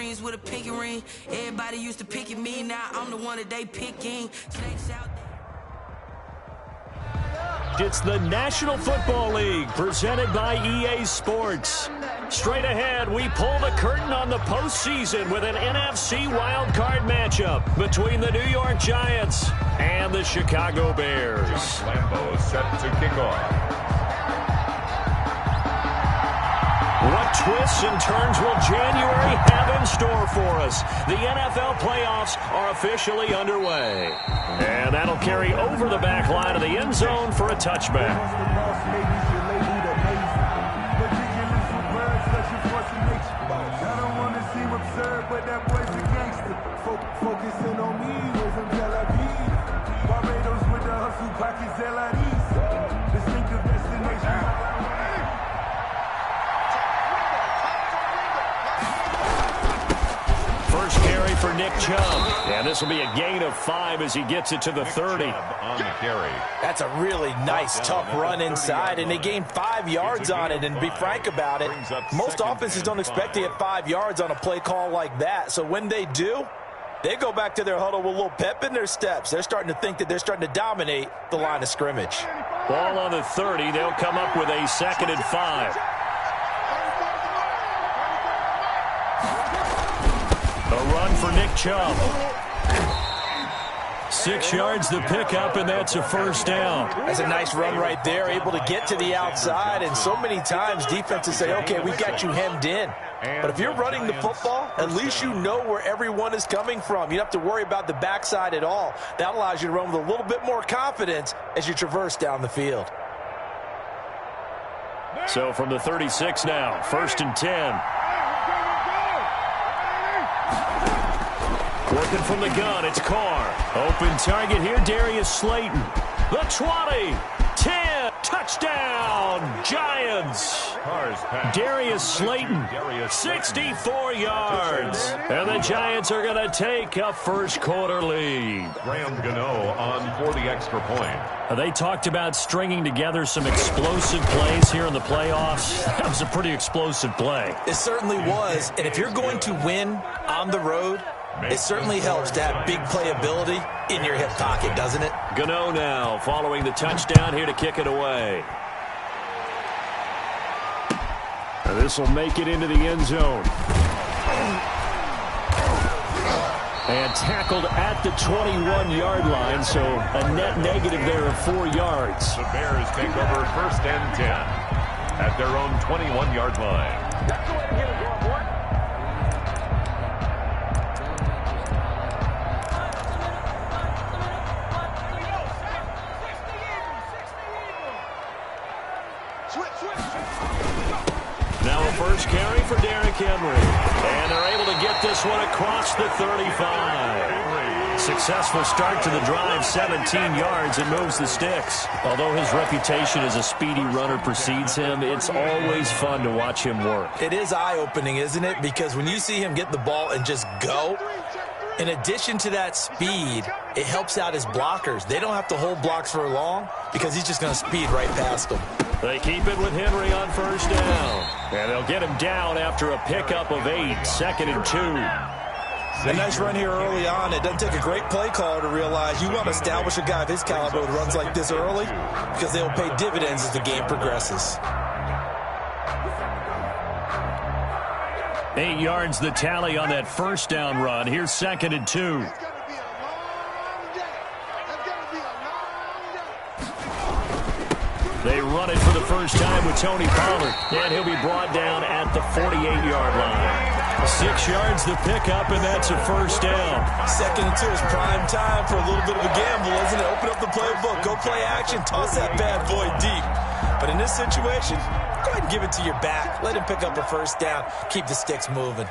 rings with a pinky ring. Everybody used to pick at me, now I'm the one that they picking. Snakes out there. It's the National Football League presented by EA Sports. Straight ahead, we pull the curtain on the postseason with an NFC wildcard matchup between the New York Giants and the Chicago Bears. Lambeau set to kick off. What twists and turns will January have in store for us? The NFL playoffs are officially underway. And that'll carry over the back line of the end zone for a touchback. Focusing on me, was in Tel Aviv. Barbados with the hustle pockets, LIDs. Distinctive destination. First carry for Nick Chubb. And this will be a gain of 5 as he gets it to the 30. On the carry. That's a really nice, tough run inside, and they gained 5 yards on it. And to be frank about it, most offenses don't expect to get 5 yards on a play call like that. So when they do, they go back to their huddle with a little pep in their steps. They're starting to think that they're starting to dominate the line of scrimmage. Ball on the 30. They'll come up with a 2nd and 5. A run for Nick Chubb. 6 yards the pickup, and that's a first down. That's a nice run right there, able to get to the outside. And so many times defenses say, okay, we got you hemmed in. But if you're running the football, at least you know where everyone is coming from. You don't have to worry about the backside at all. That allows you to run with a little bit more confidence as you traverse down the field. So from the 36 now, 1st and 10. Working from the gun, it's Carr. Open target here, Darius Slayton. The 20, 10, touchdown, Giants. Darius Slayton, 64 yards. And the Giants are going to take a first quarter lead. Graham Gano on for the extra point. They talked about stringing together some explosive plays here in the playoffs. That was a pretty explosive play. It certainly was. And if you're going to win on the road, it certainly helps to have big playability in your hip pocket, doesn't it? Gano now following the touchdown here to kick it away. And this will make it into the end zone. And tackled at the 21-yard line, so a net negative there of 4 yards. The Bears take over 1st and 10 at their own 21-yard line. That's the way to get it going, boy. Now a first carry for Derrick Henry. And they're able to get this one across the 35. Successful start to the drive, 17 yards, and moves the sticks. Although his reputation as a speedy runner precedes him, it's always fun to watch him work. It is eye-opening, isn't it? Because when you see him get the ball and just go, in addition to that speed, it helps out his blockers. They don't have to hold blocks for long because he's just going to speed right past them. They keep it with Henry on first down. And they'll get him down after a pickup of 8, 2nd and 2. A nice run here early on. It doesn't take a great play caller to realize you want to establish a guy of his caliber that runs like this early because they'll pay dividends as the game progresses. 8 yards the tally on that first down run. Here's 2nd and 2. They run it for the first time with Tony Pollard, and he'll be brought down at the 48-yard line. 6 yards the pickup, and that's a first down. 2nd and 2 is prime time for a little bit of a gamble, isn't it? Open up the playbook, go play action, toss that bad boy deep. But in this situation, go ahead and give it to your back. Let him pick up a first down. Keep the sticks moving.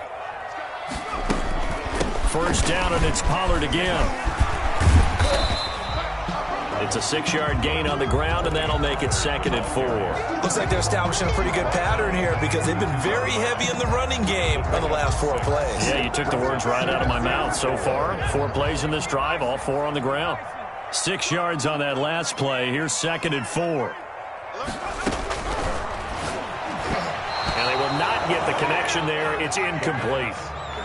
First down, and it's Pollard again. It's a 6-yard gain on the ground, and that'll make it 2nd and 4. Looks like they're establishing a pretty good pattern here because they've been very heavy in the running game on the last 4 plays. Yeah, you took the words right out of my mouth. So far, 4 plays in this drive, all 4 on the ground. 6 yards on that last play. Here's 2nd and 4. And they will not get the connection there. It's incomplete.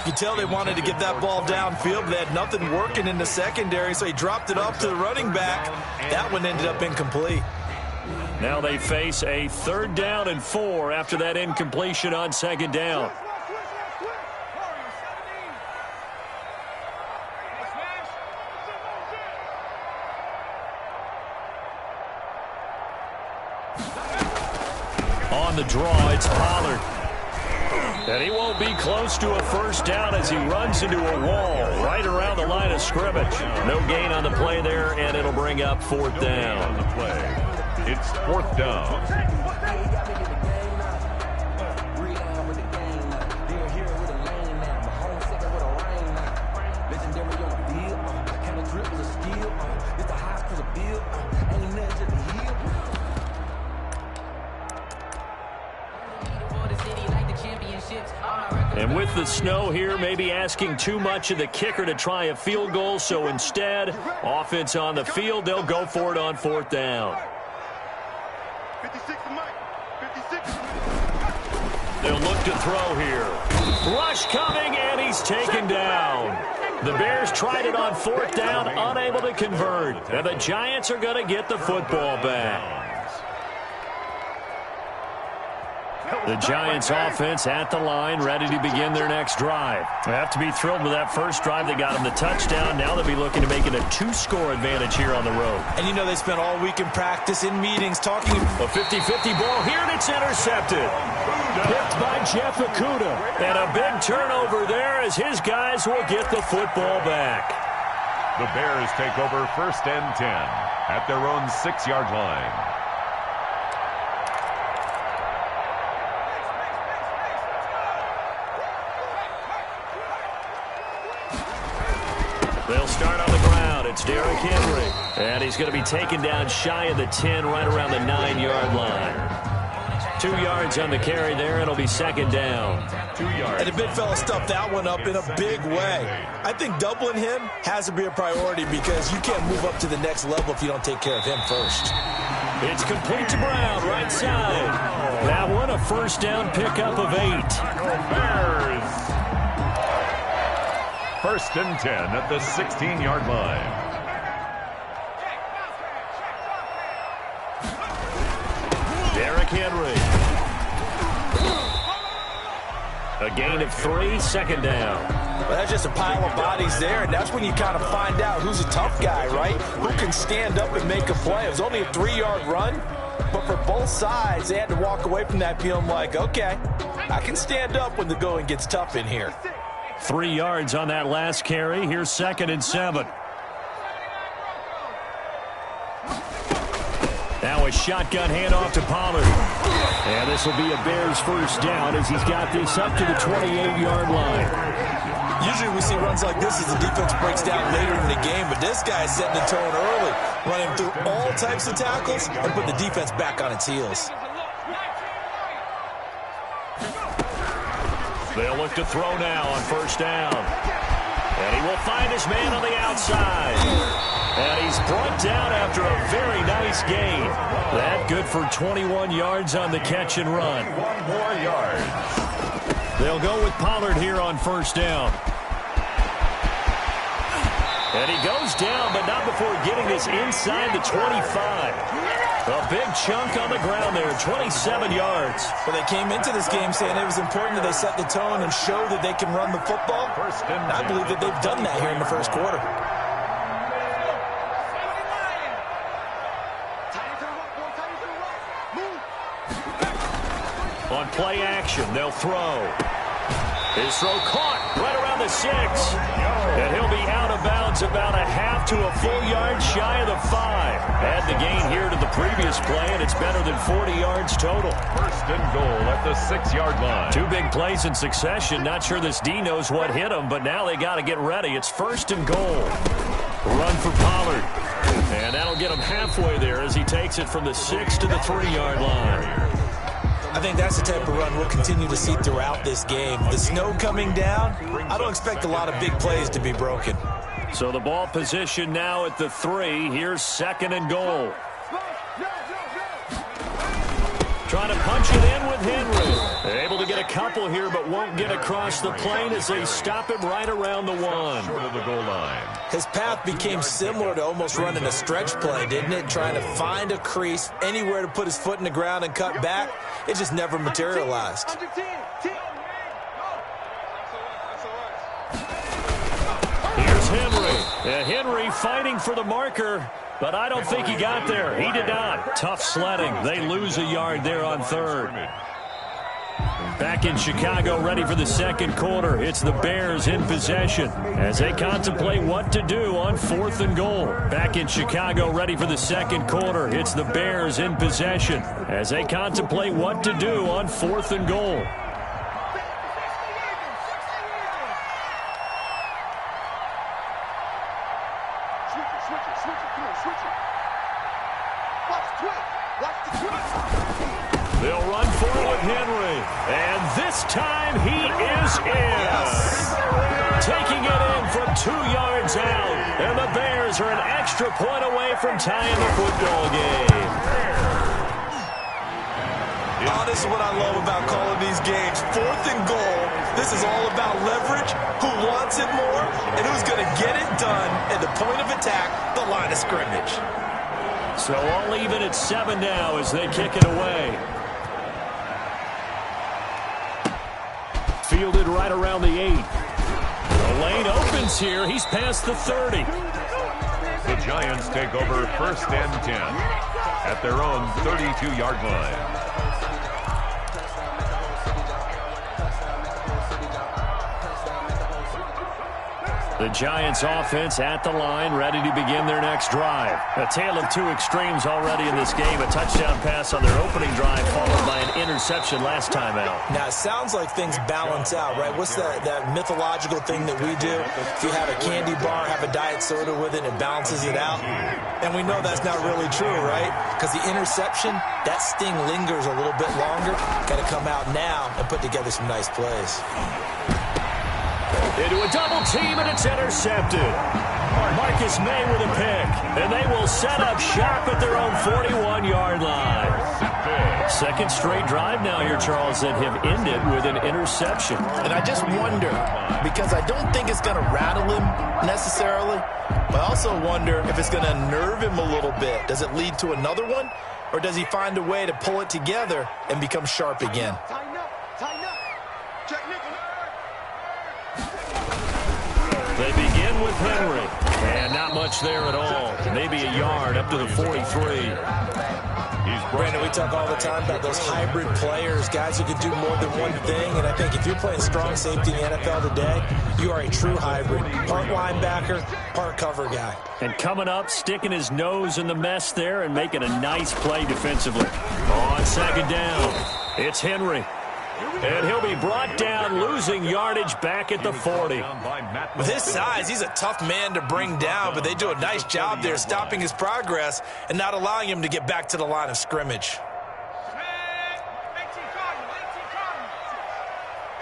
You tell they wanted to get that ball downfield, but they had nothing working in the secondary, so he dropped it off to the running back. That one ended up incomplete. Now they face a 3rd down and 4 after that incompletion on 2nd down. On the draw, it's Pollard. And he won't be close to a 1st down as he runs into a wall right around the line of scrimmage. No gain on the play there, and it'll bring up 4th down. On the play. It's 4th down. And with the snow here, maybe asking too much of the kicker to try a field goal. So instead, offense on the field, they'll go for it on 4th down. They'll look to throw here. Rush coming, and he's taken down. The Bears tried it on 4th down, unable to convert. And the Giants are going to get the football back. The Giants offense at the line, ready to begin their next drive. They have to be thrilled with that first drive that got them the touchdown. Now they'll be looking to make it a 2-score advantage here on the road. And you know they spent all week in practice, in meetings, talking. A 50-50 ball here, and it's intercepted. Picked by Jeff Okudah. And a big turnover there as his guys will get the football back. The Bears take over 1st and 10 at their own 6-yard line. They'll start on the ground. It's Derrick Henry. And he's going to be taken down shy of the 10, right around the 9-yard line. 2 yards on the carry there, and it'll be 2nd down. 2 yards. And the big fella stuffed that one up in a big way. I think doubling him has to be a priority because you can't move up to the next level if you don't take care of him first. It's complete to Brown, right side. That one, a 1st down pickup of 8. Bears. 1st and 10 at the 16-yard line. Derrick Henry. A gain of 3, 2nd down. Well, that's just a pile of bodies there, and that's when you kind of find out who's a tough guy, right? Who can stand up and make a play. It was only a 3-yard run, but for both sides, they had to walk away from that feeling like, okay, I can stand up when the going gets tough in here. 3 yards on that last carry. Here's 2nd and 7. Now a shotgun handoff to Pollard. And this will be a Bears 1st down as he's got this up to the 28-yard line. Usually we see runs like this as the defense breaks down later in the game, but this guy's setting the tone early, running through all types of tackles and put the defense back on its heels. They'll look to throw now on 1st down. And he will find his man on the outside. And he's brought down after a very nice gain. That good for 21 yards on the catch and run. 1 more yard. They'll go with Pollard here on 1st down. And he goes down, but not before getting this inside the 25. A big chunk on the ground there, 27 yards. Well, they came into this game saying it was important that they set the tone and show that they can run the football. And I believe that they've done that here in the 1st quarter. On play action, they'll throw. His throw caught right around the 6. And he'll be out of bounds about a half to a full yard shy of the 5. Add the gain here to the previous play, and it's better than 40 yards total. 1st and goal at the 6-yard line. 2 big plays in succession. Not sure this D knows what hit him, but now they got to get ready. It's 1st and goal. Run for Pollard. And that'll get him halfway there as he takes it from the 6 to the 3-yard line. I think that's the type of run we'll continue to see throughout this game. The snow coming down, I don't expect a lot of big plays to be broken. So the ball position now at the 3. Here's 2nd and goal. Trying to punch it in with Henry. Able to get get a couple here, but won't get across the plane as they stop him right around the 1. Short of the goal line. His path became similar to almost running a stretch play, didn't it? Trying to find a crease, anywhere to put his foot in the ground and cut back. It just never materialized. Here's Henry. Henry fighting for the marker, but I don't think he got there. He did not. Tough sledding. They lose a yard there on 3rd. Back in Chicago, ready for the 2nd quarter. It's the Bears in possession as they contemplate what to do on 4th and goal. Back in Chicago, ready for the 2nd quarter. It's the Bears in possession as they contemplate what to do on 4th and goal. They'll run for it with Henry. And this time he is in. Taking it in from 2 yards out. And the Bears are an extra point away from tying the football game. Oh, this is what I love about calling these games. 4th and goal. This is all about leverage, who wants it more, and who's going to get it done at the point of attack, the line of scrimmage. So all even at 7 now as they kick it away. Fielded right around the 8. The lane opens here. He's past the 30. The Giants take over 1st and 10 at their own 32-yard line. The Giants offense at the line, ready to begin their next drive. A tale of 2 extremes already in this game. A touchdown pass on their opening drive followed by an interception last time out. Now, it sounds like things balance out, right? What's that mythological thing that we do? If you have a candy bar, have a diet soda with it, it balances it out. And we know that's not really true, right? Because the interception, that sting lingers a little bit longer. Got to come out now and put together some nice plays. Into a double team, and it's intercepted. Marcus May with a pick, and they will set up shop at their own 41-yard line. 2nd straight drive now here, Charles, that have ended with an interception. And I just wonder, because I don't think it's going to rattle him necessarily, but I also wonder if it's going to nerve him a little bit. Does it lead to another one, or does he find a way to pull it together and become sharp again? They begin with Henry, and not much there at all. Maybe a yard up to the 43. Brandon, we talk all the time about those hybrid players, guys who can do more than one thing, and I think if you're playing strong safety in the NFL today, you are a true hybrid. Part linebacker, part cover guy. And coming up, sticking his nose in the mess there and making a nice play defensively. On 2nd down, it's Henry. And he'll be brought down, losing yardage back at the 40. With his size, he's a tough man to bring down, but they do a nice job there stopping his progress and not allowing him to get back to the line of scrimmage.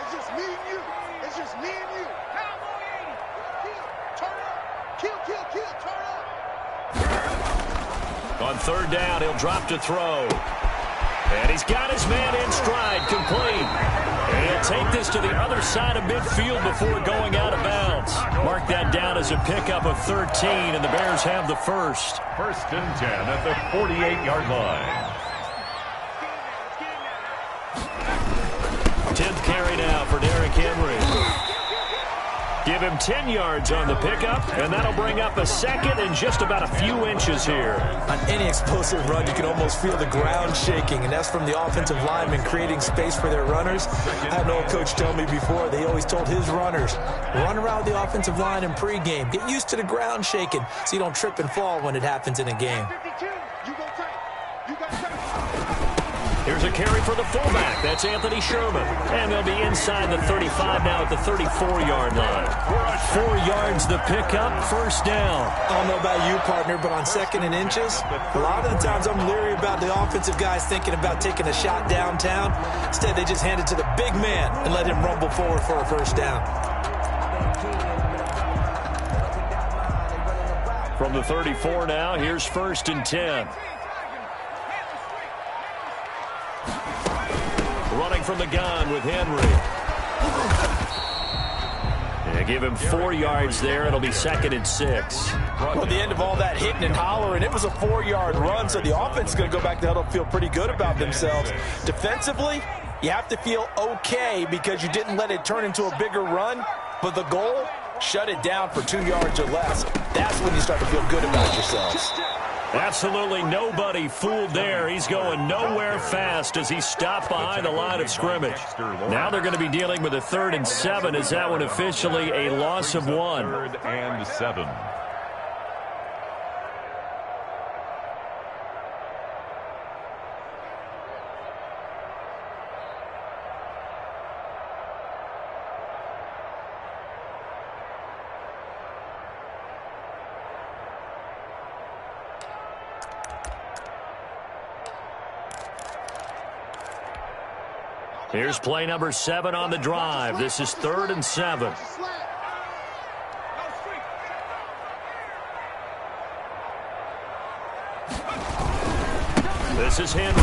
It's just me and you. It's just me and you. Turn up. Kill, turn up. On 3rd down, he'll drop to throw. And he's got his man in stride, complete. And he'll take this to the other side of midfield before going out of bounds. Mark that down as a pickup of 13, and the Bears have the first. 1st and 10 at the 48-yard line. 10th carry now for Derrick Henry. Give him 10 yards on the pickup, and that'll bring up a 2nd and just about a few inches here. On any explosive run, you can almost feel the ground shaking, and that's from the offensive linemen creating space for their runners. I had an old coach tell me before, they always told his runners, run around the offensive line in pregame. Get used to the ground shaking so you don't trip and fall when it happens in a game. Here's a carry for the fullback. That's Anthony Sherman. And they'll be inside the 35 now at the 34-yard line. 4 yards the pickup, 1st down. I don't know about you, partner, but on 2nd and inches, a lot of the times I'm leery about the offensive guys thinking about taking a shot downtown. Instead, they just hand it to the big man and let him rumble forward for a 1st down. From the 34 now, here's 1st and 10. running from the gun with Henry. Yeah, give him 4 yards there. It'll be 2nd and 6. Well, at the end of all that hitting and hollering, it was a 4-yard run, so the offense is going to go back to huddle and feel pretty good about themselves. Defensively, you have to feel okay because you didn't let it turn into a bigger run, but the goal, shut it down for 2 yards or less. That's when you start to feel good about yourselves. Absolutely nobody fooled there. He's going nowhere fast as he stopped behind the line of scrimmage. Now they're going to be dealing with a 3rd and 7. Is that one officially a loss of 1? 3rd and 7. Here's play number 7 on the drive. This is 3rd and 7. This is Henry.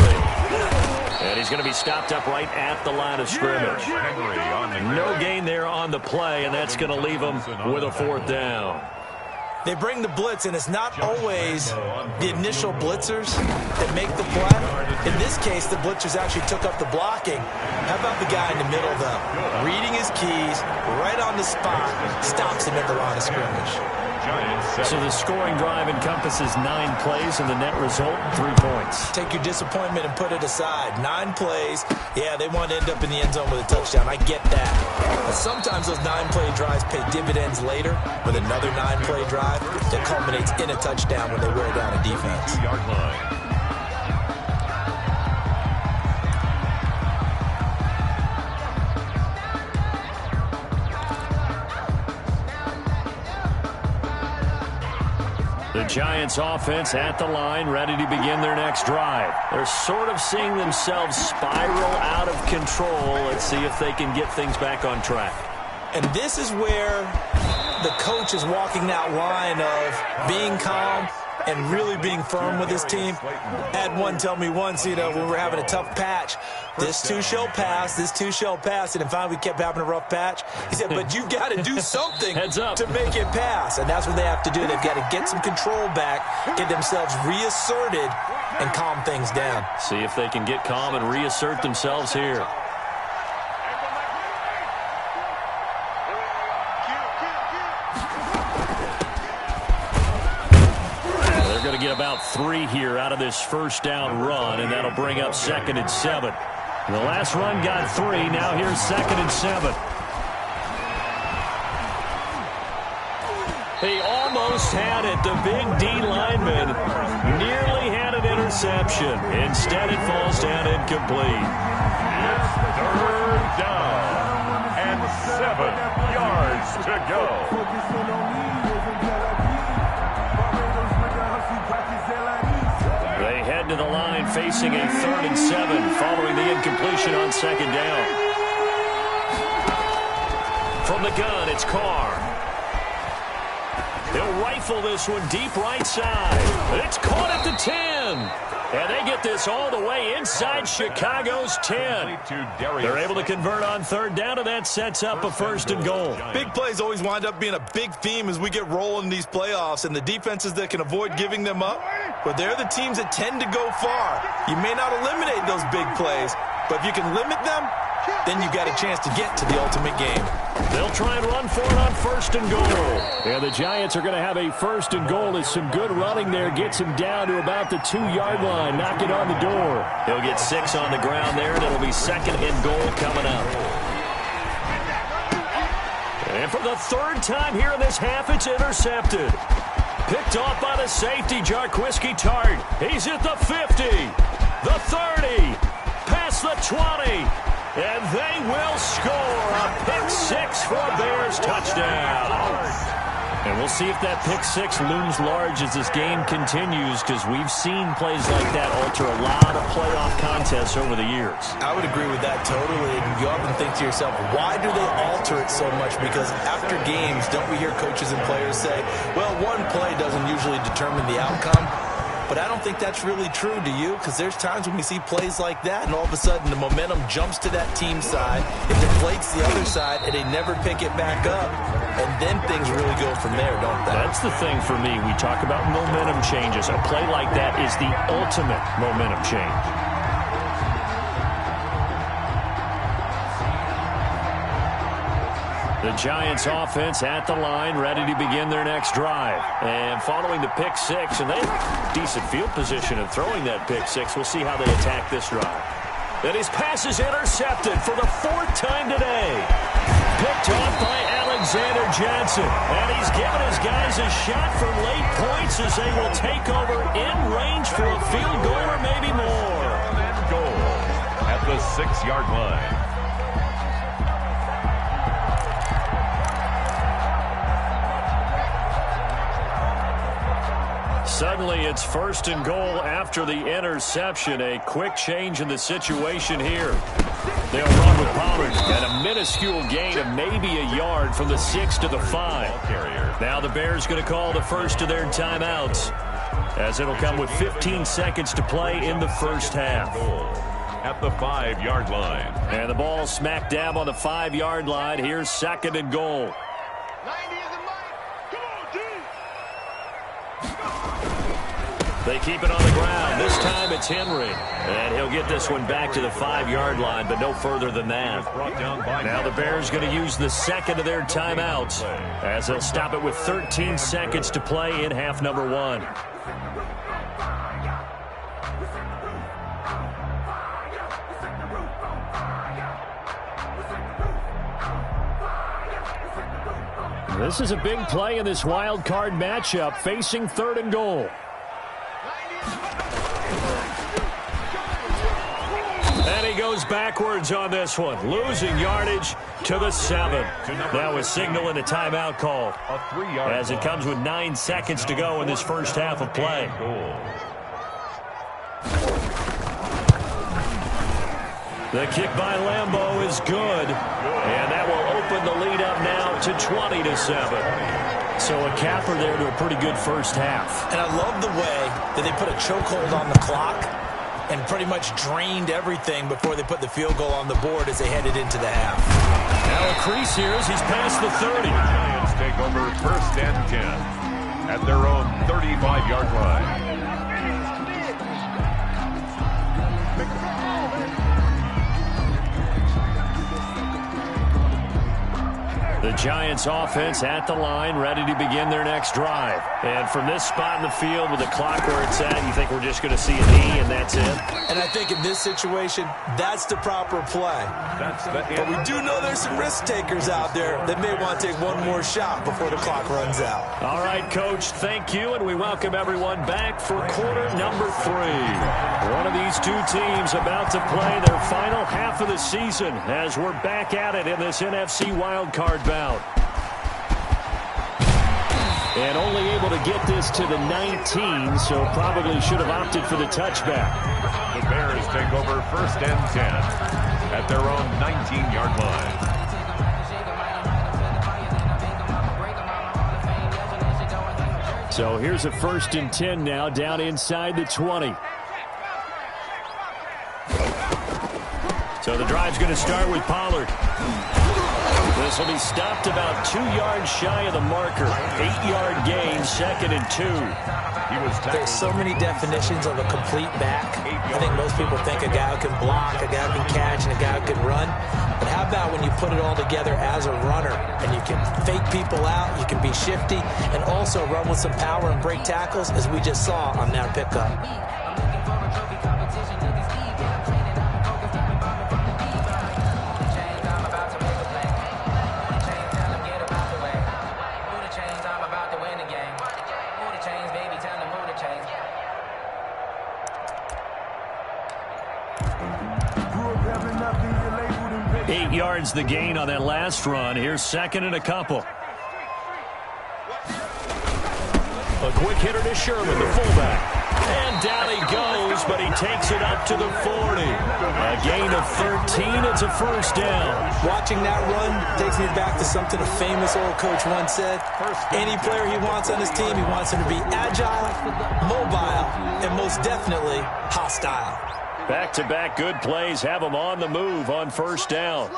And he's going to be stopped up right at the line of scrimmage. No gain there on the play, and that's going to leave him with a 4th down. They bring the blitz, and it's not always the initial blitzers that make the play. In this case, the blitzers actually took up the blocking. How about the guy in the middle, though? Reading his keys, right on the spot, stops him at the line of scrimmage. So the scoring drive encompasses 9 plays, and the net result, 3 points. Take your disappointment and put it aside. 9 plays. Yeah, they want to end up in the end zone with a touchdown. I get that. But sometimes those 9-play drives pay dividends later with another 9-play drive that culminates in a touchdown when they wear down a defense. 2-yard line. The Giants offense at the line, ready to begin their next drive. They're sort of seeing themselves spiral out of control. Let's see if they can get things back on track. And this is where the coach is walking that line of being calm and really being firm with his team. Had one tell me once, when we're having a tough patch, this too shall pass, this too shall pass. And finally we kept having a rough patch. He said, but you've got to do something to make it pass. And that's what they have to do. They've got to get some control back, get themselves reasserted, and calm things down. See if they can get calm and reassert themselves here. Going to get about 3 here out of this first down run, and that'll bring up 2nd and 7. The last run got 3. Now here's 2nd and 7. He almost had it. The big D lineman nearly had an interception. Instead, it falls down incomplete. It's 3rd down and 7 yards to go. They head to the line facing a 3rd and 7 following the incompletion on 2nd down. From the gun, it's Carr. He'll rifle this one deep right side. It's caught at the 10. And they get this all the way inside Chicago's 10. They're able to convert on 3rd down, and that sets up a 1st and goal. Big plays always wind up being a big theme as we get rolling in these playoffs, and the defenses that can avoid giving them up, but they're the teams that tend to go far. You may not eliminate those big plays, but if you can limit them, then you've got a chance to get to the ultimate game. They'll try and run for it on 1st and goal. And the Giants are going to have a 1st and goal as some good running there gets him down to about the 2-yard line. Knock it on the door. He'll get 6 on the ground there, and it'll be 2nd and goal coming up. And for the 3rd time here in this half, it's intercepted. Picked off by the safety, Jarquiski Tart. He's at the 50, the 30, past the 20. And they will score a pick-6 for a Bears touchdown. And we'll see if that pick-6 looms large as this game continues, because we've seen plays like that alter a lot of playoff contests over the years. I would agree with that totally. And you often think to yourself, why do they alter it so much? Because after games, don't we hear coaches and players say, well, one play doesn't usually determine the outcome? But I don't think that's really true, do you? Because there's times when we see plays like that, and all of a sudden the momentum jumps to that team side. It deflates the other side, and they never pick it back up. And then things really go from there, don't they? That's the thing for me. We talk about momentum changes. A play like that is the ultimate momentum change. The Giants offense at the line, ready to begin their next drive. And following the pick six, and they have decent field position of throwing that pick six. We'll see how they attack this drive. And his pass is intercepted for the 4th time today. Picked off by Alexander Johnson. And he's given his guys a shot for late points as they will take over in range for a field goal or maybe more. And goal at the 6-yard line. Suddenly, it's 1st and goal after the interception. A quick change in the situation here. They'll run with Pollard at a minuscule gain of maybe a yard from the 6 to the 5. Now the Bears going to call the first of their timeouts, as it'll come with 15 seconds to play in the first half. At the 5-yard line. And the ball smack dab on the 5-yard line. Here's 2nd and goal. 90 is the mic. Come on, dude. They keep it on the ground. This time it's Henry. And he'll get this one back to the 5-yard line, but no further than that. Now the Bears going to use the 2nd of their timeouts, as they'll stop it with 13 seconds to play in half number 1. This is a big play in this wild card matchup, facing 3rd and goal. And he goes backwards on this one, losing yardage to the 7. Now a signal and a timeout call, as it comes with 9 seconds to go in this first half of play. The kick by Lambeau is good, and that will open the lead up now to 20-7. So a capper there to a pretty good first half. And I love the way that they put a chokehold on the clock and pretty much drained everything before they put the field goal on the board as they headed into the half. Now a crease here as he's past the 30. Giants take over 1st and 10 at their own 35-yard line. The Giants offense at the line, ready to begin their next drive. And from this spot in the field with the clock where it's at, you think we're just going to see a knee and that's it? And I think in this situation, that's the proper play. But we do know there's some risk takers out there that may want to take one more shot before the clock runs out. All right, Coach, thank you, and we welcome everyone back for quarter number 3. One of these two teams about to play their final half of the season as we're back at it in this NFC wildcard bout. And only able to get this to the 19, so probably should have opted for the touchback. The Bears take over 1st and 10 at their own 19-yard line. So here's a 1st and 10 now, down inside the 20. So the drive's going to start with Pollard. This will be stopped about 2 yards shy of the marker. 8-yard gain, 2nd and 2. There's so many definitions of a complete back. I think most people think a guy who can block, a guy who can catch, and a guy who can run. But how about when you put it all together as a runner, and you can fake people out, you can be shifty, and also run with some power and break tackles, as we just saw on that pickup. Yards the gain on that last run. Here's 2nd and a couple. A quick hitter to Sherman, the fullback. And down he goes yards, but he takes it up to the 40. A gain of 13. It's a first down. Watching that run takes me back to something a famous old coach once said. Any player he wants on his team, he wants him to be agile, mobile, and most definitely hostile. Back-to-back good plays have him on the move on first down.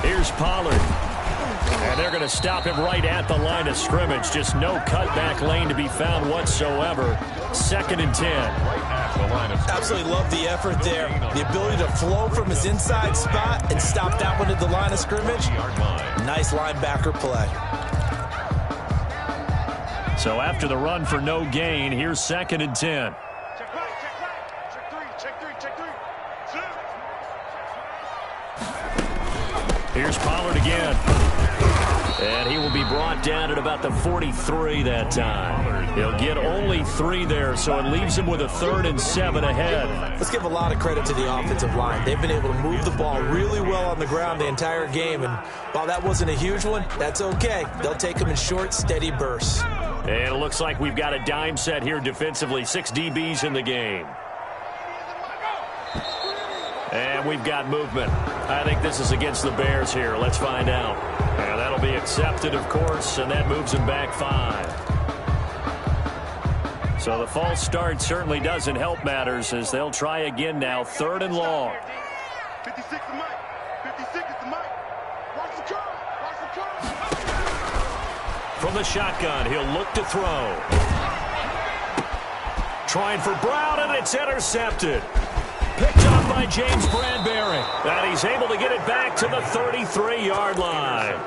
Here's Pollard. And they're going to stop him right at the line of scrimmage. Just no cutback lane to be found whatsoever. 2nd and 10. Absolutely love the effort there. The ability to flow from his inside spot and stop that one at the line of scrimmage. Nice linebacker play. So after the run for no gain, here's 2nd and 10. Check right, check right. Check three, check three, check three. Here's Pollard again. And he will be brought down at about the 43 that time. He'll get only 3 there, so it leaves him with a 3rd and 7 ahead. Let's give a lot of credit to the offensive line. They've been able to move the ball really well on the ground the entire game, and while that wasn't a huge one, that's okay. They'll take them in short, steady bursts. And it looks like we've got a dime set here defensively. 6 DBs in the game. And we've got movement. I think this is against the Bears here. Let's find out. And that'll be accepted, of course, and that moves him back 5. So the false start certainly doesn't help matters as they'll try again now. 3rd and long. 56 is the mic. 56 is the mic. Watch the curve. Watch the curve. From the shotgun, he'll look to throw. Trying for Brown, and it's intercepted. Picked up by James Bradbury. And he's able to get it back to the 33-yard line.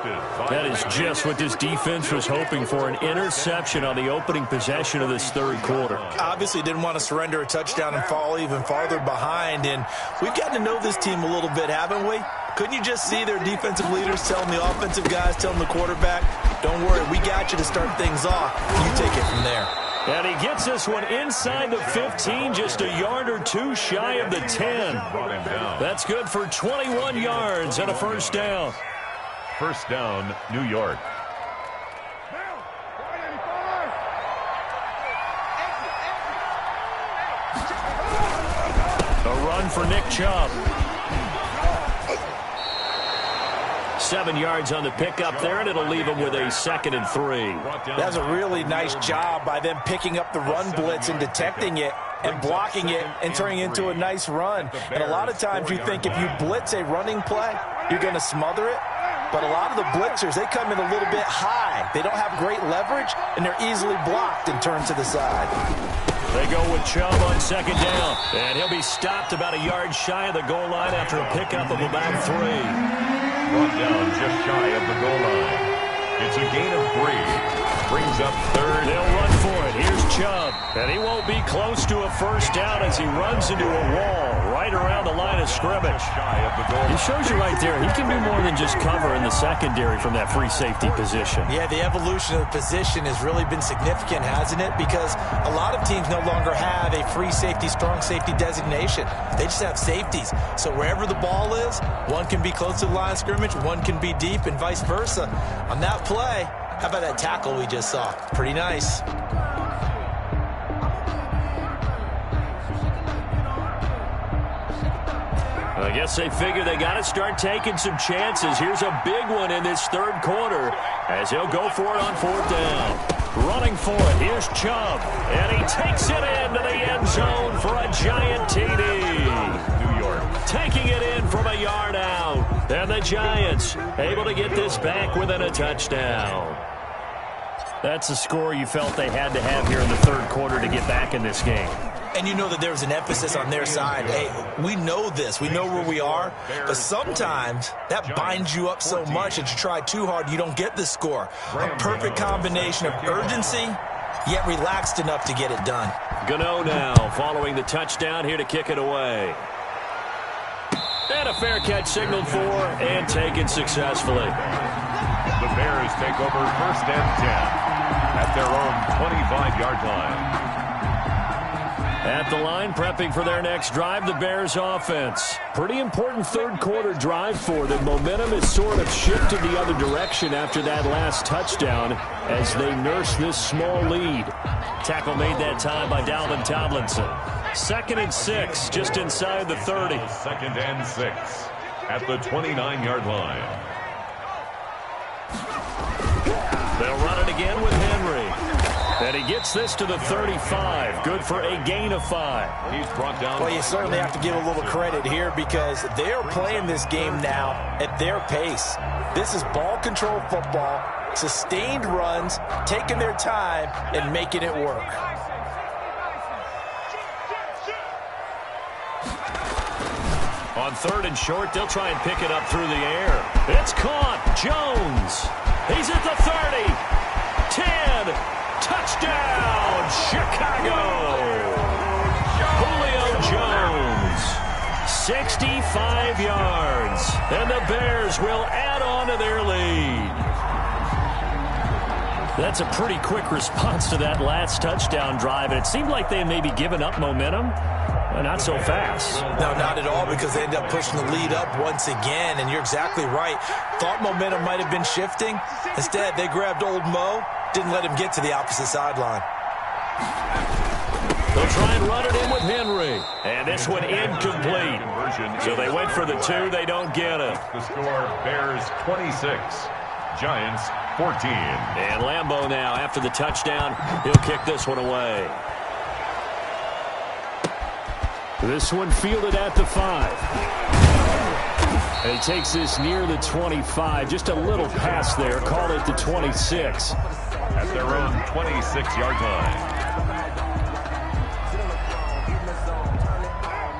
That is just what this defense was hoping for, an interception on the opening possession of this 3rd quarter. Obviously didn't want to surrender a touchdown and fall even farther behind, and we've gotten to know this team a little bit, haven't we? Couldn't you just see their defensive leaders telling the offensive guys, telling the quarterback, don't worry, we got you to start things off. You take it from there. And he gets this one inside the 15, just a yard or 2 shy of the 10. That's good for 21 yards and a first down. First down, New York. A run for Nick Chubb. 7 yards on the pickup there, and it'll leave him with a 2nd and 3. That's a really nice job by them picking up the run blitz and detecting it and blocking it and turning it into a nice run. And a lot of times you think if you blitz a running play, you're going to smother it. But a lot of the blitzers, they come in a little bit high. They don't have great leverage, and they're easily blocked and turned to the side. They go with Chubb on 2nd down. And he'll be stopped about a yard shy of the goal line after a pickup of about 3. Brought down just shy of the goal line. It's a gain of 3. Brings up 3rd. They'll run for it. Here's Chubb. And he won't be close to a first down as he runs into a wall right around the line of scrimmage. He shows you right there, he can do more than just cover in the secondary from that free safety position. Yeah, the evolution of the position has really been significant, hasn't it? Because a lot of teams no longer have a free safety, strong safety designation. They just have safeties. So wherever the ball is, one can be close to the line of scrimmage, one can be deep, and vice versa. On that play, how about that tackle we just saw? Pretty nice. I guess they figure they got to start taking some chances. Here's a big one in this 3rd quarter as he'll go for it on 4th down. Running for it, here's Chubb, and he takes it into the end zone for a giant TD. New York taking it in from a yard out. And the Giants able to get this back within a touchdown. That's a score you felt they had to have here in the 3rd quarter to get back in this game. And you know that there was an emphasis on their side. Hey, we know this. We know where we are. But sometimes that binds you up so much that you try too hard, you don't get the score. A perfect combination of urgency, yet relaxed enough to get it done. Gano now following the touchdown here to kick it away. And a fair catch signaled for and taken successfully. The Bears take over 1st and 10 at their own 25-yard line. At the line, prepping for their next drive, the Bears offense. Pretty important 3rd quarter drive for them. Momentum has sort of shifted the other direction after that last touchdown as they nurse this small lead. tackle made that time by Dalvin Tomlinson. 2nd and 6, just inside the 30. 2nd and 6 at the 29-yard line. They'll run it again with Henry. And he gets this to the 35. Good for a gain of 5. He's brought down. Well, you certainly have to give a little credit here because they're playing this game now at their pace. This is ball control football, sustained runs, taking their time, and making it work. On 3rd and short, they'll try and pick it up through the air. It's caught. Jones. He's at the 30. 10. Touchdown, Chicago! Julio Jones, 65 yards, and the Bears will add on to their lead. That's a pretty quick response to that last touchdown drive, and it seemed like they had maybe given up momentum. Well, not so fast. No, not at all, because they ended up pushing the lead up once again, and you're exactly right. Thought momentum might have been shifting. Instead, they grabbed old Mo, didn't let him get to the opposite sideline. They'll try and run it in with Henry. And this one incomplete. So they went for the 2. They don't get it. The score, Bears 26, Giants 14. And Lambeau now, after the touchdown, he'll kick this one away. This one fielded at the 5. And he takes this near the 25. Just a little pass there. Call it the 26. At their own 26-yard line.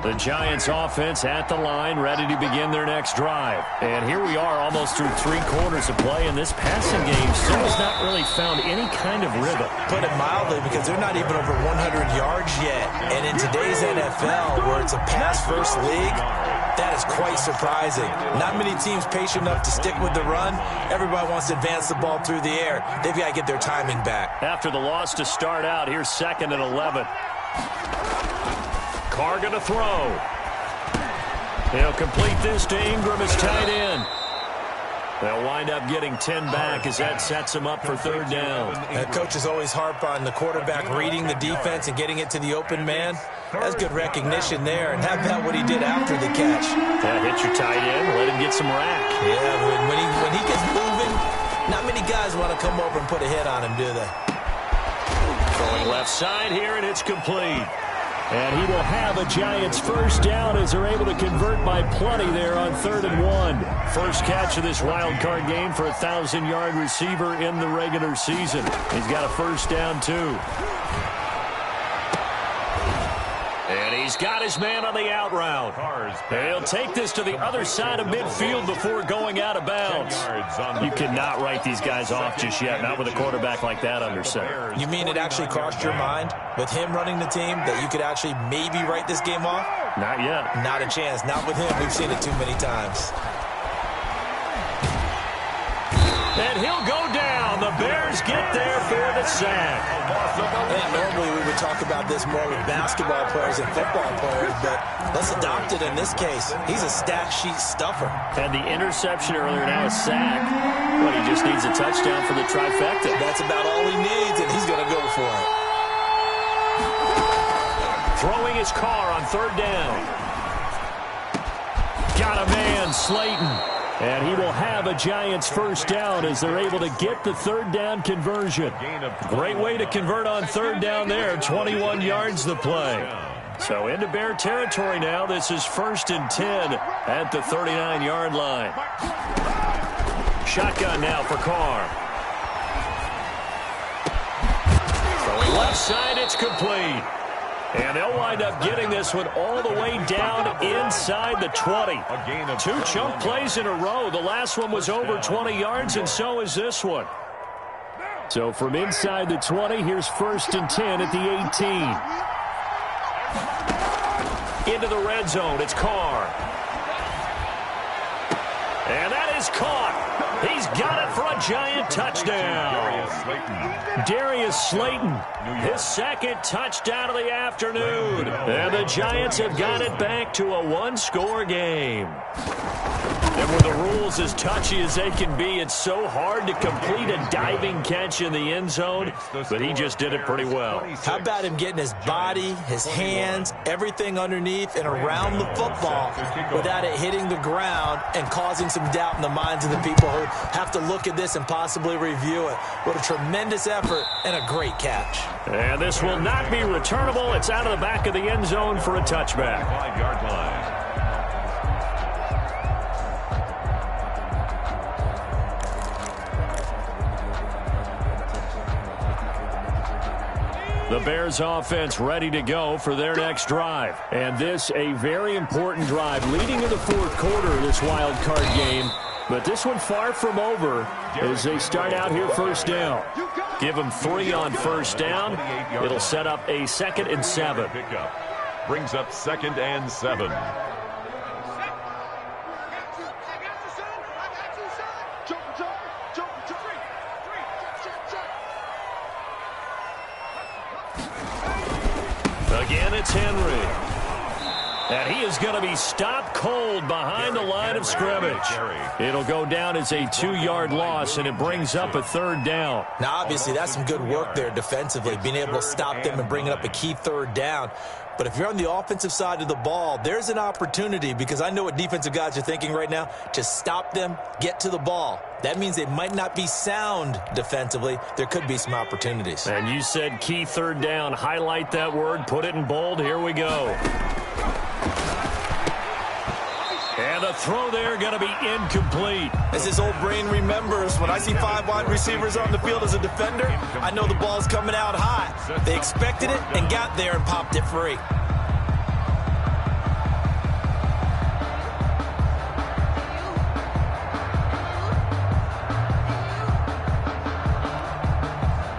The Giants offense at the line, ready to begin their next drive. And here we are almost through 3 quarters of play, and this passing game still has not really found any kind of rhythm. Put it mildly, because they're not even over 100 yards yet. And in today's NFL, where it's a pass-first league, that is quite surprising. Not many teams patient enough to stick with the run. Everybody wants to advance the ball through the air. They've got to get their timing back. After the loss to start out, here's 2nd and 11. Carr going to throw. He'll complete this to Ingram as tight end. They'll wind up getting 10 back as that sets them up for 3rd down. Coaches always harp on the quarterback reading the defense and getting it to the open man. That's good recognition there, and how about what he did after the catch? Yeah, hit your tight end, let him get some rack. Yeah, when he gets moving, not many guys want to come over and put a hit on him, do they? Throwing left side here, and it's complete. And he will have a Giants 1st down as they're able to convert by plenty there on 3rd and 1. First catch of this wild card game for a 1,000-yard receiver in the regular season. He's got a 1st down, too. And he's got his man on the out route. He'll take this to the other side of midfield before going out of bounds. You cannot write these guys off just yet, not with a quarterback like that under center. You mean it actually crossed your mind with him running the team that you could actually maybe write this game off? Not yet. Not a chance. Not with him. We've seen it too many times. And he'll go down. The Bears get there for the sack. And normally we would talk about this more with basketball players and football players, but let's adopt it in this case. He's a stat sheet stuffer. And the interception earlier, now a sack. But he just needs a touchdown for the trifecta. That's about all he needs, and he's going to go for it. Throwing his Carr on 3rd down. Got a man, Slayton. And he will have a Giants 1st down as they're able to get the 3rd down conversion. Great way to convert on 3rd down there. 21 yards the play. So into Bear territory now. This is 1st and 10 at the 39-yard line. Shotgun now for Carr. Throwing left side, it's complete. And they'll wind up getting this one all the way down inside the 20. 2 chunk plays in a row. The last one was over 20 yards, and so is this one. So from inside the 20, here's 1st and 10 at the 18. Into the red zone, it's Carr. And that is caught. He's got it for a Giant touchdown. Darius Slayton, his second touchdown of the afternoon. And the Giants have got it back to a one-score game. And with the rules as touchy as they can be, it's so hard to complete a diving catch in the end zone, but he just did it pretty well. How about him getting his body, his hands, everything underneath and around the football without it hitting the ground and causing some doubt in the minds of the people who have to look at this and possibly review it. What a tremendous effort and a great catch. And this will not be returnable. It's out of the back of the end zone for a touchback. 5-yard line. The Bears offense ready to go for their next drive. And this a very important drive leading in the fourth quarter of this wild card game. But this one far from over as they start out here first down. Give them 3 on first down. It'll set up a 2nd and 7. Brings up 2nd and 7. Again, it's Henry. And he is going to be stopped cold behind the line of scrimmage. It'll go down as a 2-yard loss, and it brings up a 3rd down. Now, obviously, that's some good work there defensively, being able to stop them and bringing up a key 3rd down. But if you're on the offensive side of the ball, there's an opportunity, because I know what defensive guys are thinking right now, to stop them, get to the ball. That means they might not be sound defensively. There could be some opportunities. And you said key 3rd down. Highlight that word. Put it in bold. Here we go. And the throw there going to be incomplete. As his old brain remembers, when I see 5 wide receivers on the field as a defender, I know the ball's coming out high. They expected it and got there and popped it free.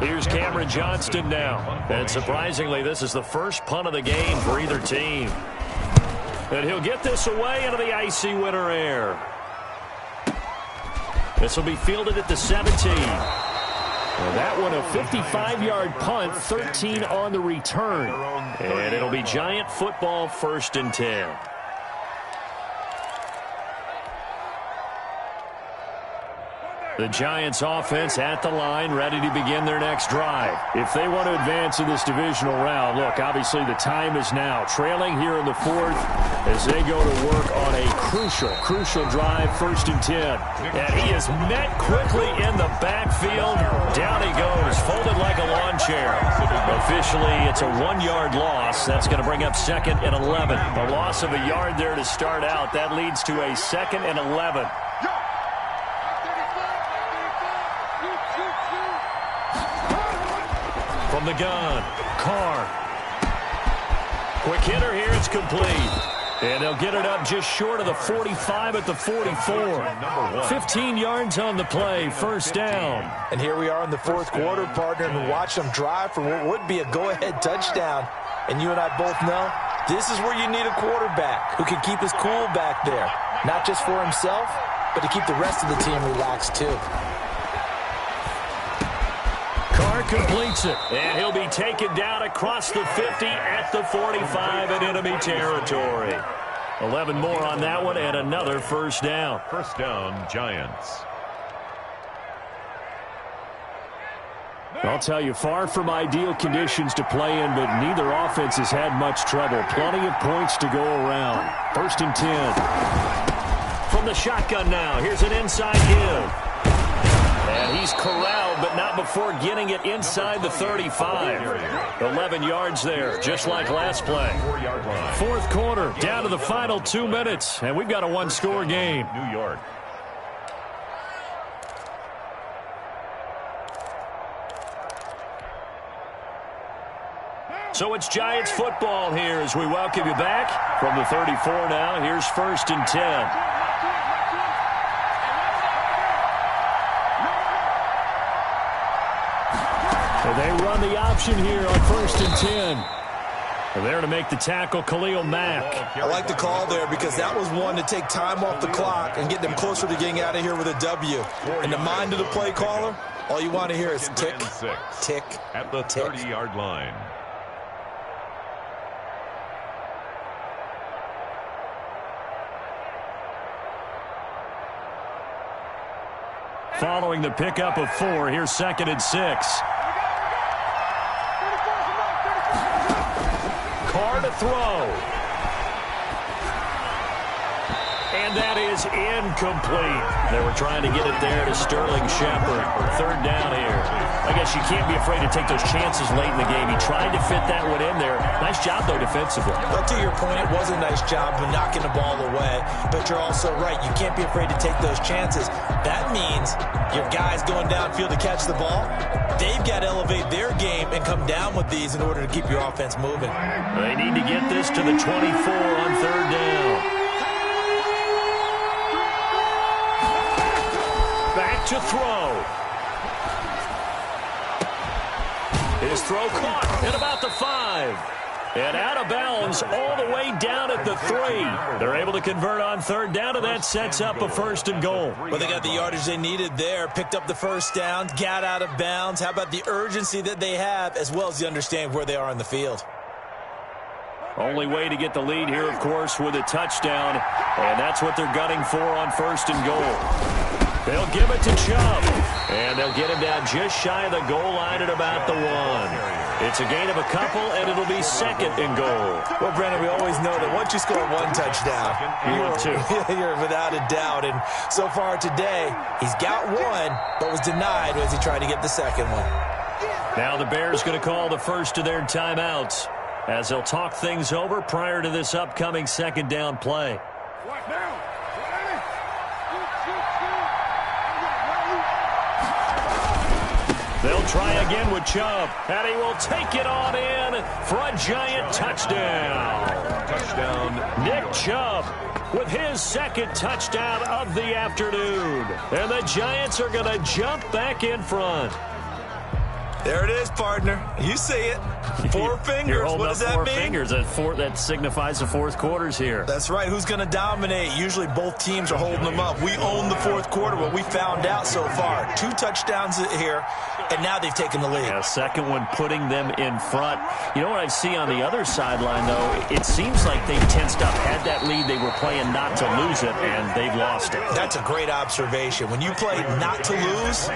Here's Cameron Johnston now. And surprisingly, this is the first punt of the game for either team. And he'll get this away into the icy winter air. This will be fielded at the 17. And that one a 55-yard punt, 13 on the return. And it'll be Giant football, 1st and 10. The Giants offense at the line, ready to begin their next drive. If they want to advance in this divisional round, look, obviously the time is now. Trailing here in the 4th as they go to work on a crucial drive, 1st and 10. And he is met quickly in the backfield. Down he goes, folded like a lawn chair. Officially, it's a 1-yard loss. That's going to bring up 2nd and 11. A loss of a yard there to start out. That leads to a 2nd and 11. From the gun, Carr. Quick hitter here, it's complete. And they'll get it up just short of the 45 at the 44. 15 yards on the play, 1st down. And here we are in the 4th quarter, partner, and watch them drive for what would be a go-ahead touchdown. And you and I both know this is where you need a quarterback who can keep his cool back there. Not just for himself, but to keep the rest of the team relaxed too. Carr completes it, and he'll be taken down across the 50 at the 45 in enemy territory. 11 more on that one, and another 1st down. 1st down, Giants. I'll tell you, far from ideal conditions to play in, but neither offense has had much trouble. Plenty of points to go around. 1st and 10. From the shotgun now, here's an inside give. And he's corralled, but not before getting it inside the 35. 11 yards there, just like last play. 4th quarter, down to the final 2 minutes, and we've got a 1-score game. New York. So it's Giants football here as we welcome you back. From the 34 now, here's 1st and 10. And they run the option here on 1st and 10. And there to make the tackle, Khalil Mack. I like the call there because that was one to take time off the clock and get them closer to getting out of here with a W. In the mind of the play caller, all you want to hear is tick, tick, at the 30-yard line. Following the pickup of 4, here's 2nd and 6. Carr to throw. And that is incomplete. They were trying to get it there to Sterling Shepard. 3rd down here. I guess you can't be afraid to take those chances late in the game. He tried to fit that one in there. Nice job, though, defensively. But to your point, it was a nice job of knocking the ball away. But you're also right. You can't be afraid to take those chances. That means your guys going downfield to catch the ball, they've got to elevate their game and come down with these in order to keep your offense moving. They need to get this to the 24 on 3rd down. Back to throw. His throw caught at about the 5. And out of bounds all the way down at the 3. They're able to convert on 3rd down, and that sets up a 1st and goal. Well, they got the yardage they needed there, picked up the 1st down, got out of bounds. How about the urgency that they have, as well as the understanding where they are on the field? Only way to get the lead here, of course, with a touchdown, and that's what they're gunning for on 1st and goal. They'll give it to Chubb, and they'll get him down just shy of the goal line at about the 1. It's a gain of a couple, and it'll be 2nd and goal. Well, Brandon, we always know that once you score 1 touchdown, you're without a doubt. And so far today, he's got 1, but was denied as he tried to get the 2nd one. Now the Bears going to call the first of their timeouts as they'll talk things over prior to this upcoming 2nd down play. They'll try again with Chubb, and he will take it on in for a giant touchdown. Touchdown, Nick Chubb with his 2nd touchdown of the afternoon. And the Giants are going to jump back in front. There it is, partner. You see it. 4 fingers. What does that mean? 4 fingers. That signifies the 4th quarter's here. That's right. Who's going to dominate? Usually both teams are holding them up. We own the 4th quarter, what we found out so far. 2 touchdowns here, and now they've taken the lead. Yeah, 2nd one putting them in front. You know what I see on the other sideline, though? It seems like they've tensed up. Had that lead, they were playing not to lose it, and they've lost it. That's a great observation. When you play not to lose,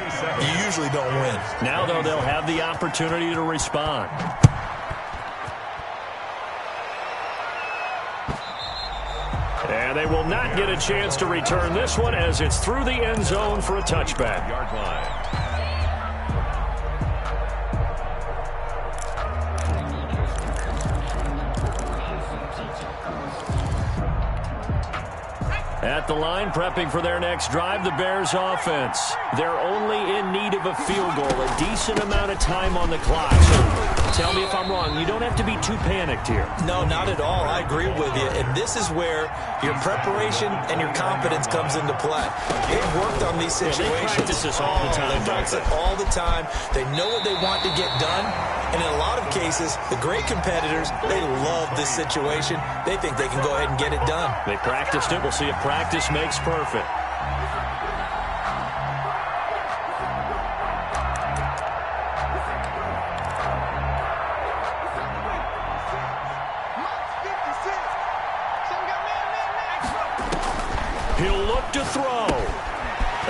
you usually don't win. Now, though, they'll have the opportunity to respond. And they will not get a chance to return this one as it's through the end zone for a touchback. yard line. At the line, prepping for their next drive, the Bears offense. They're only in need of a field goal, a decent amount of time on the clock. So tell me if I'm wrong. You don't have to be too panicked here. No, not at all. I agree with you. And this is where your preparation and your confidence comes into play. They've worked on these situations. They practice this all the time. They practice it all the time. They know what they want to get done. And in a lot of cases, the great competitors, they love this situation. They think they can go ahead and get it done. They practiced it. We'll see if practice makes perfect. He'll look to throw.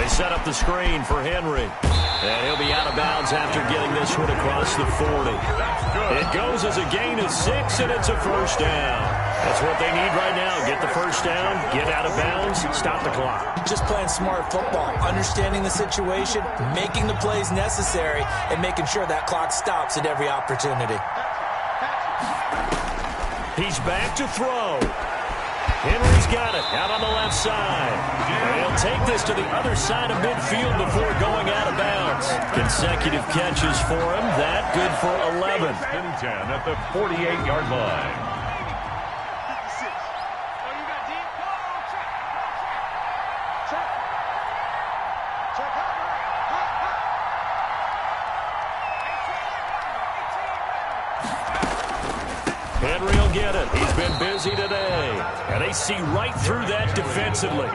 They set up the screen for Henry. And he'll be out of bounds after getting this one across the 40. It goes as a gain of 6, and it's a 1st down. That's what they need right now. Get the 1st down, get out of bounds, stop the clock. Just playing smart football, understanding the situation, making the plays necessary, and making sure that clock stops at every opportunity. He's back to throw. Henry's got it out on the left side. And he'll take this to the other side of midfield before going out of bounds. Consecutive catches for him. That good for 11. 10 at the 48-yard line. get it. He's been busy today. And they see right through that defensively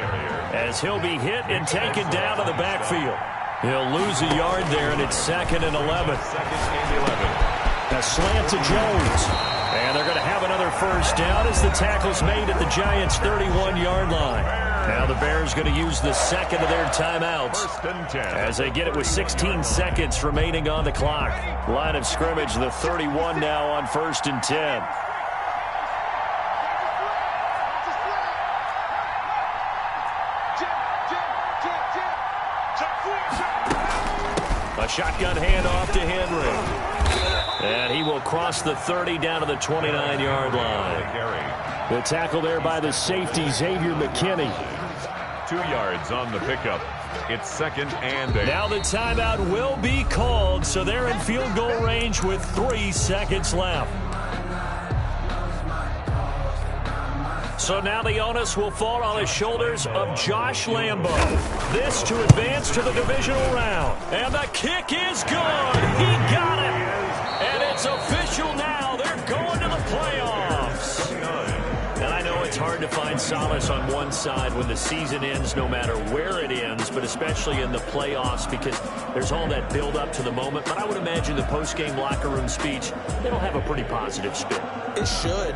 as he'll be hit and taken down to the backfield. He'll lose a yard there, and it's 2nd and 11. A slant to Jones. And they're going to have another first down as the tackle's made at the Giants' 31-yard line. Now the Bears going to use the second of their timeouts as they get it with 16 seconds remaining on the clock. Line of scrimmage, the 31 now on 1st and 10. A shotgun handoff to Henry. And he will cross the 30 down to the 29-yard line. The tackle there by the safety, Xavier McKinney. 2 yards on the pickup. It's 2nd and 8. Now the timeout will be called, so they're in field goal range with 3 seconds left. So now the onus will fall on the shoulders of Josh Lambo. This to advance to the divisional round. And the kick is good. He got it. And it's official now. They're going to the playoffs. And I know it's hard to find solace on one side when the season ends, no matter where it ends, but especially in the playoffs because there's all that build-up to the moment. But I would imagine the post-game locker room speech, it'll have a pretty positive spin. It should.